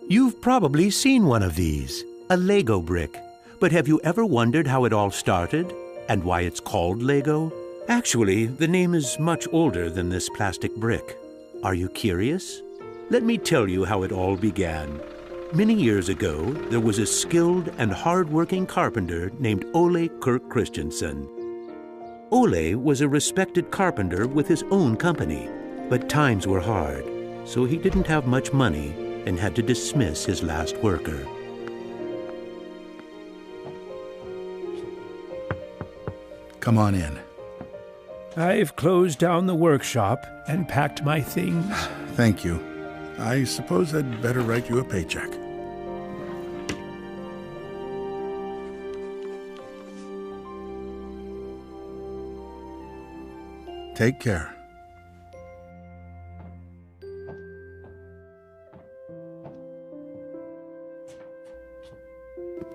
You've probably seen one of these, a Lego brick. But have you ever wondered how it all started and why it's called Lego? Actually, the name is much older than this plastic brick. Are you curious? Let me tell you how it all began. Many years ago, there was a skilled and hard-working carpenter named Ole Kirk Christensen. Ole was a respected carpenter with his own company, but times were hard, so he didn't have much money and had to dismiss his last worker. Come on in. I've closed down the workshop and packed my things. Thank you. I suppose I'd better write you a paycheck. Take care.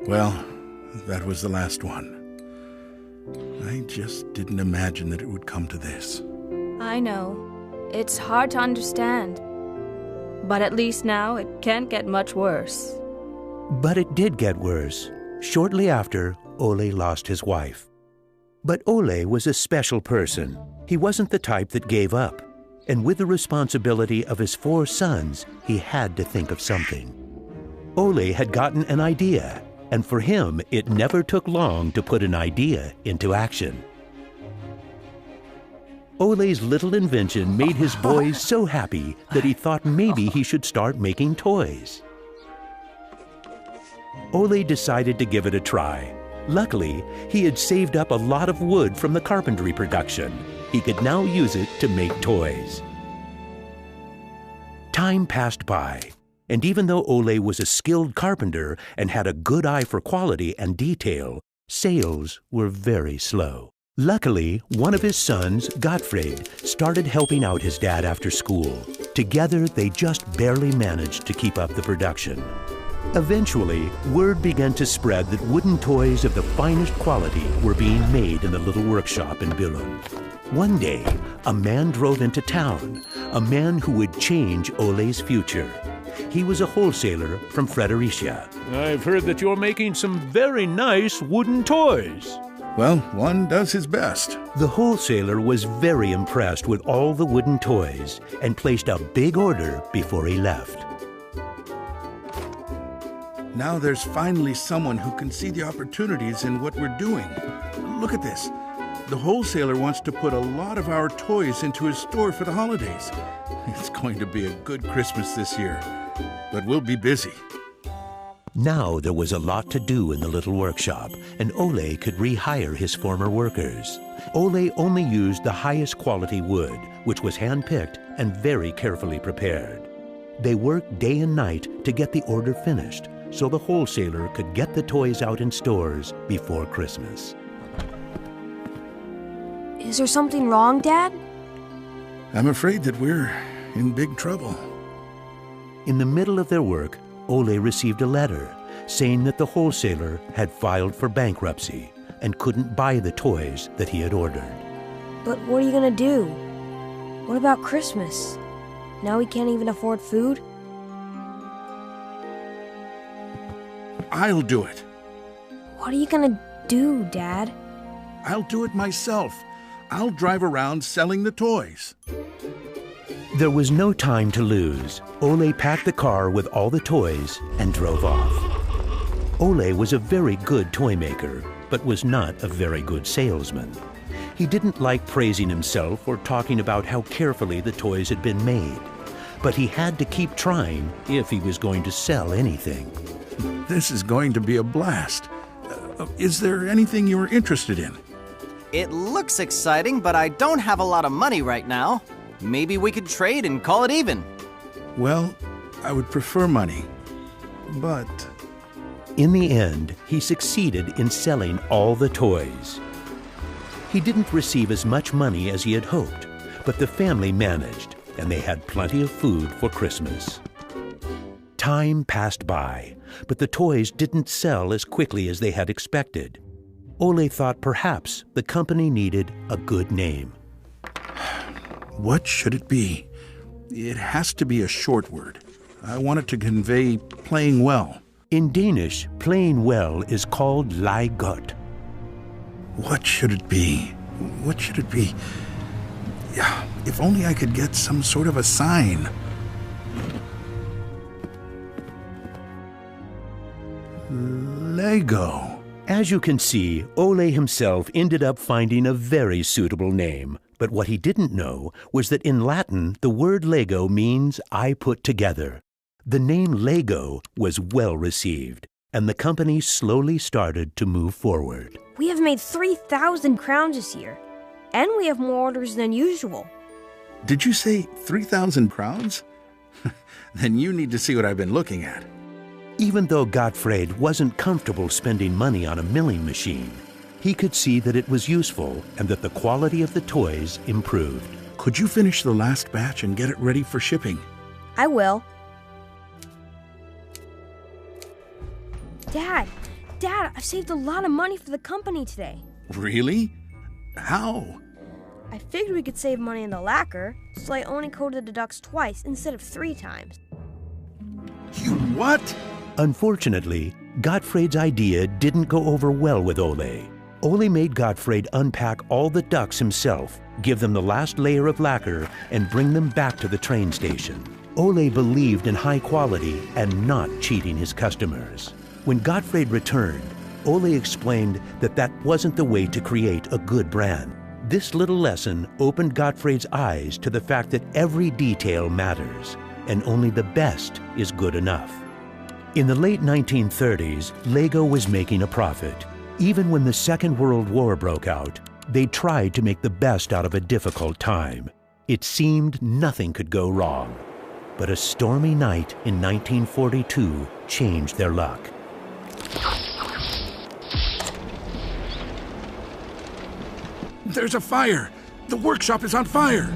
Well, that was the last one. I just didn't imagine that it would come to this. I know. It's hard to understand. But at least now it can't get much worse. But it did get worse. Shortly after, Ole lost his wife. But Ole was a special person. He wasn't the type that gave up. And with the responsibility of his 4 sons, he had to think of something. Ole had gotten an idea, and for him, it never took long to put an idea into action. Ole's little invention made his boys so happy that he thought maybe he should start making toys. Ole decided to give it a try. Luckily, he had saved up a lot of wood from the carpentry production. He could now use it to make toys. Time passed by, and even though Ole was a skilled carpenter and had a good eye for quality and detail, sales were very slow. Luckily, one of his sons, Gottfried, started helping out his dad after school. Together, they just barely managed to keep up the production. Eventually, word began to spread that wooden toys of the finest quality were being made in the little workshop in Billund. One day, a man drove into town, a man who would change Ole's future. He was a wholesaler from Fredericia. I've heard that you're making some very nice wooden toys. Well, one does his best. The wholesaler was very impressed with all the wooden toys and placed a big order before he left. Now there's finally someone who can see the opportunities in what we're doing. Look at this. The wholesaler wants to put a lot of our toys into his store for the holidays. It's going to be a good Christmas this year, but we'll be busy. Now there was a lot to do in the little workshop, and Ole could rehire his former workers. Ole only used the highest quality wood, which was hand-picked and very carefully prepared. They worked day and night to get the order finished, so the wholesaler could get the toys out in stores before Christmas. Is there something wrong, Dad? I'm afraid that we're in big trouble. In the middle of their work, Ole received a letter saying that the wholesaler had filed for bankruptcy and couldn't buy the toys that he had ordered. But what are you gonna do? What about Christmas? Now we can't even afford food? I'll do it. What are you gonna do, Dad? I'll do it myself. I'll drive around selling the toys. There was no time to lose. Ole packed the car with all the toys and drove off. Ole was a very good toy maker, but was not a very good salesman. He didn't like praising himself or talking about how carefully the toys had been made. But he had to keep trying if he was going to sell anything. This is going to be a blast. Is there anything you're interested in? It looks exciting, but I don't have a lot of money right now. Maybe we could trade and call it even. Well, I would prefer money, but... In the end, he succeeded in selling all the toys. He didn't receive as much money as he had hoped, but the family managed, and they had plenty of food for Christmas. Time passed by, but the toys didn't sell as quickly as they had expected. Ole thought perhaps the company needed a good name. What should it be? It has to be a short word. I want it to convey playing well. In Danish, playing well is called leg godt. What should it be? What should it be? Yeah, if only I could get some sort of a sign. Lego. As you can see, Ole himself ended up finding a very suitable name. But what he didn't know was that in Latin, the word Lego means I put together. The name Lego was well received, and the company slowly started to move forward. We have made 3,000 crowns this year, and we have more orders than usual. Did you say 3,000 crowns? Then you need to see what I've been looking at. Even though Gottfried wasn't comfortable spending money on a milling machine, he could see that it was useful and that the quality of the toys improved. Could you finish the last batch and get it ready for shipping? I will. Dad, I've saved a lot of money for the company today. Really? How? I figured we could save money in the lacquer, so I only coated the ducks twice instead of 3 times. You what? Unfortunately, Gottfried's idea didn't go over well with Ole. Ole made Gottfried unpack all the ducks himself, give them the last layer of lacquer, and bring them back to the train station. Ole believed in high quality and not cheating his customers. When Gottfried returned, Ole explained that that wasn't the way to create a good brand. This little lesson opened Gottfried's eyes to the fact that every detail matters, and only the best is good enough. In the late 1930s, Lego was making a profit. Even when the Second World War broke out, they tried to make the best out of a difficult time. It seemed nothing could go wrong. But a stormy night in 1942 changed their luck. There's a fire! The workshop is on fire!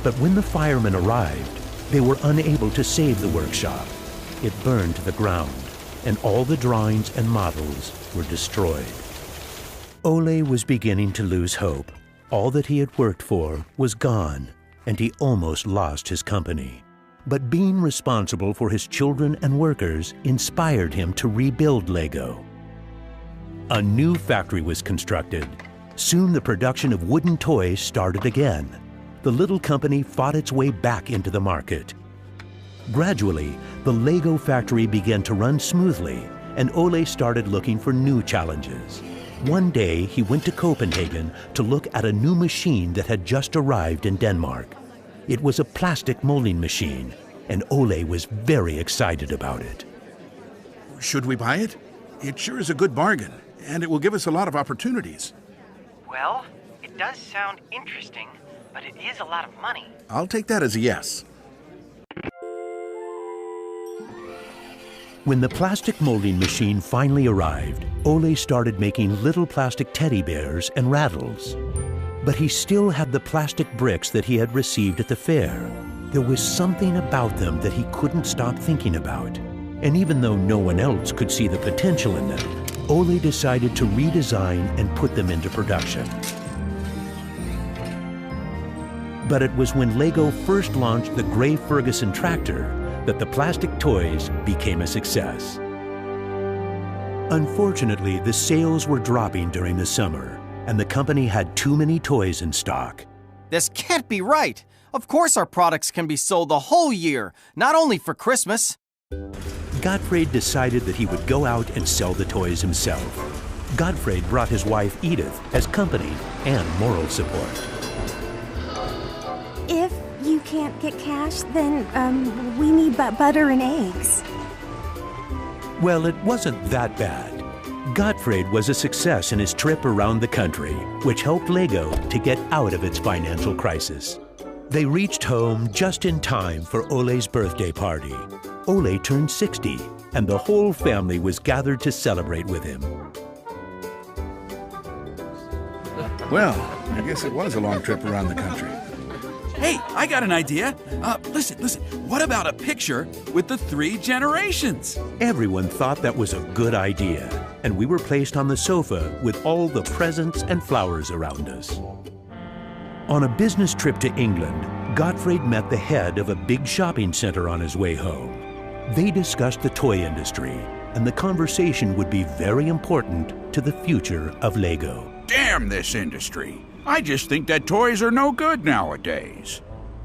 But when the firemen arrived, they were unable to save the workshop. It burned to the ground, and all the drawings and models were destroyed. Ole was beginning to lose hope. All that he had worked for was gone, and he almost lost his company. But being responsible for his children and workers inspired him to rebuild Lego. A new factory was constructed. Soon the production of wooden toys started again. The little company fought its way back into the market. Gradually, the Lego factory began to run smoothly, and Ole started looking for new challenges. One day, he went to Copenhagen to look at a new machine that had just arrived in Denmark. It was a plastic molding machine, and Ole was very excited about it. Should we buy it? It sure is a good bargain, and it will give us a lot of opportunities. Well, it does sound interesting, but it is a lot of money. I'll take that as a yes. When the plastic molding machine finally arrived, Ole started making little plastic teddy bears and rattles. But he still had the plastic bricks that he had received at the fair. There was something about them that he couldn't stop thinking about. And even though no one else could see the potential in them, Ole decided to redesign and put them into production. But it was when Lego first launched the Gray Ferguson tractor that the plastic toys became a success. Unfortunately, the sales were dropping during the summer, and the company had too many toys in stock. This can't be right. Of course our products can be sold the whole year, not only for Christmas. Gottfried decided that he would go out and sell the toys himself. Gottfried brought his wife Edith as company and moral support. If you can't get cash, then we need butter and eggs. Well, it wasn't that bad. Gottfried was a success in his trip around the country, which helped Lego to get out of its financial crisis. They reached home just in time for Ole's birthday party. Ole turned 60, and the whole family was gathered to celebrate with him. Well, I guess it was a long trip around the country. Hey, I got an idea. Listen. What about a picture with the 3 generations? Everyone thought that was a good idea, and we were placed on the sofa with all the presents and flowers around us. On a business trip to England, Gottfried met the head of a big shopping center on his way home. They discussed the toy industry, and the conversation would be very important to the future of Lego. Damn this industry. I just think that toys are no good nowadays.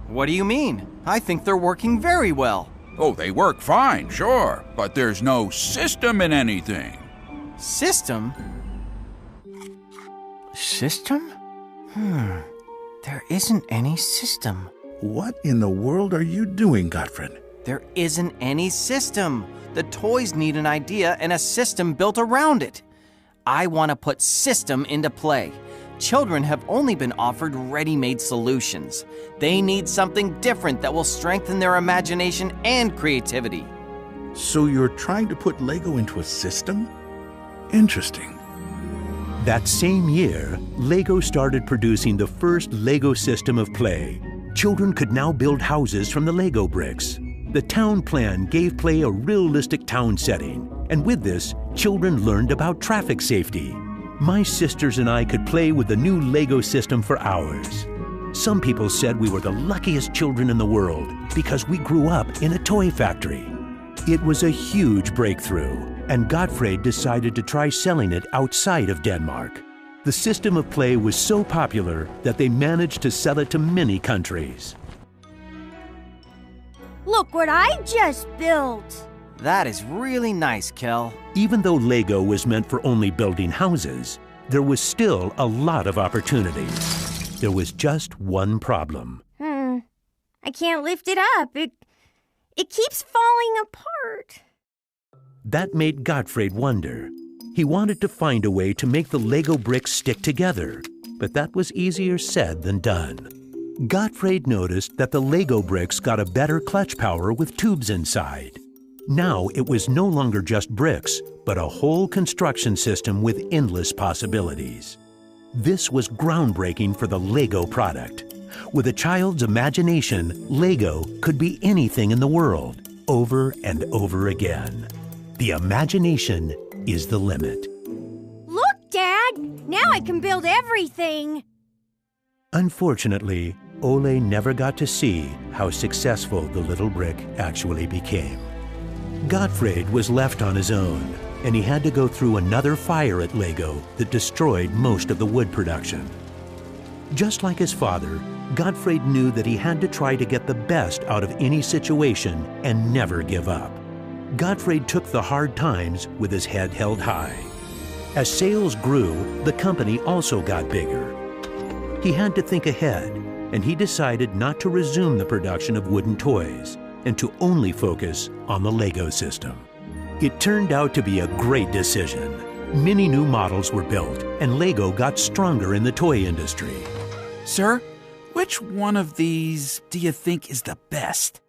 What do you mean? I think they're working very well. Oh, they work fine, sure, but there's no system in anything. System? System? There isn't any system. What in the world are you doing, Gottfried? There isn't any system. The toys need an idea and a system built around it. I want to put system into play. Children have only been offered ready-made solutions. They need something different that will strengthen their imagination and creativity. So you're trying to put Lego into a system? Interesting. That same year, Lego started producing the first Lego system of play. Children could now build houses from the Lego bricks. The town plan gave play a realistic town setting, and with this, children learned about traffic safety. My sisters and I could play with the new Lego system for hours. Some people said we were the luckiest children in the world because we grew up in a toy factory. It was a huge breakthrough, and Gottfried decided to try selling it outside of Denmark. The system of play was so popular that they managed to sell it to many countries. Look what I just built! That is really nice, Kel. Even though Lego was meant for only building houses, there was still a lot of opportunities. There was just one problem. I can't lift it up. It keeps falling apart. That made Gottfried wonder. He wanted to find a way to make the Lego bricks stick together, but that was easier said than done. Gottfried noticed that the Lego bricks got a better clutch power with tubes inside. Now it was no longer just bricks, but a whole construction system with endless possibilities. This was groundbreaking for the Lego product. With a child's imagination, Lego could be anything in the world, over and over again. The imagination is the limit. Look, Dad! Now I can build everything! Unfortunately, Ole never got to see how successful the little brick actually became. Gottfried was left on his own, and he had to go through another fire at Lego that destroyed most of the wood production. Just like his father, Gottfried knew that he had to try to get the best out of any situation and never give up. Gottfried took the hard times with his head held high. As sales grew, the company also got bigger. He had to think ahead, and he decided not to resume the production of wooden toys and to only focus on the Lego system. It turned out to be a great decision. Many new models were built, and Lego got stronger in the toy industry. Sir, which one of these do you think is the best?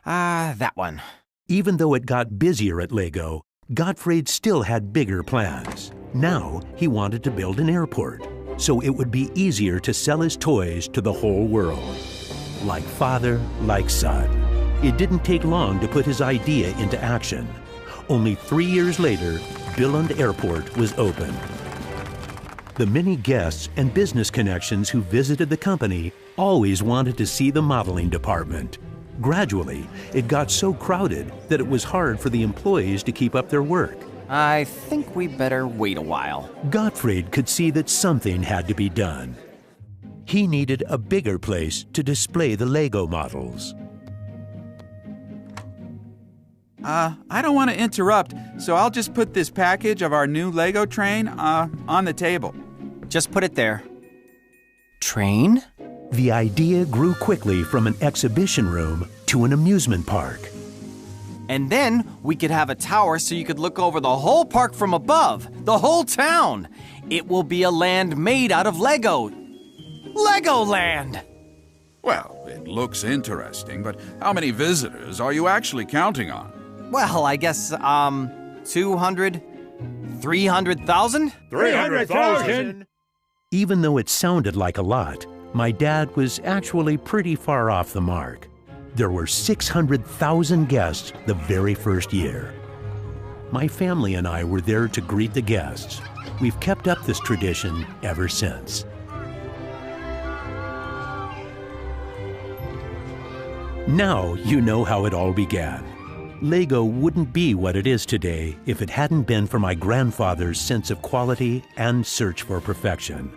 That one. Even though it got busier at Lego, Gottfried still had bigger plans. Now he wanted to build an airport, so it would be easier to sell his toys to the whole world. Like father, like son. It didn't take long to put his idea into action. Only 3 years later, Billund Airport was opened. The many guests and business connections who visited the company always wanted to see the modeling department. Gradually, it got so crowded that it was hard for the employees to keep up their work. I think we better wait a while. Gottfried could see that something had to be done. He needed a bigger place to display the Lego models. I don't want to interrupt, so I'll just put this package of our new Lego train on the table. Just put it there. Train? The idea grew quickly from an exhibition room to an amusement park. And then we could have a tower so you could look over the whole park from above, the whole town. It will be a land made out of Lego. Legoland! Well, it looks interesting, but how many visitors are you actually counting on? Well, I guess, 200, 300,000? 300,000! Even though it sounded like a lot, my dad was actually pretty far off the mark. There were 600,000 guests the very first year. My family and I were there to greet the guests. We've kept up this tradition ever since. Now you know how it all began. Lego wouldn't be what it is today if it hadn't been for my grandfather's sense of quality and search for perfection.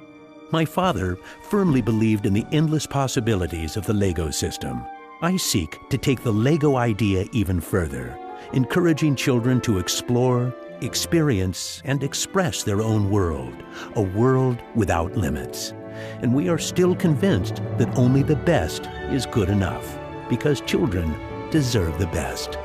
My father firmly believed in the endless possibilities of the Lego system. I seek to take the Lego idea even further, encouraging children to explore, experience, and express their own world, a world without limits. And we are still convinced that only the best is good enough, because children deserve the best.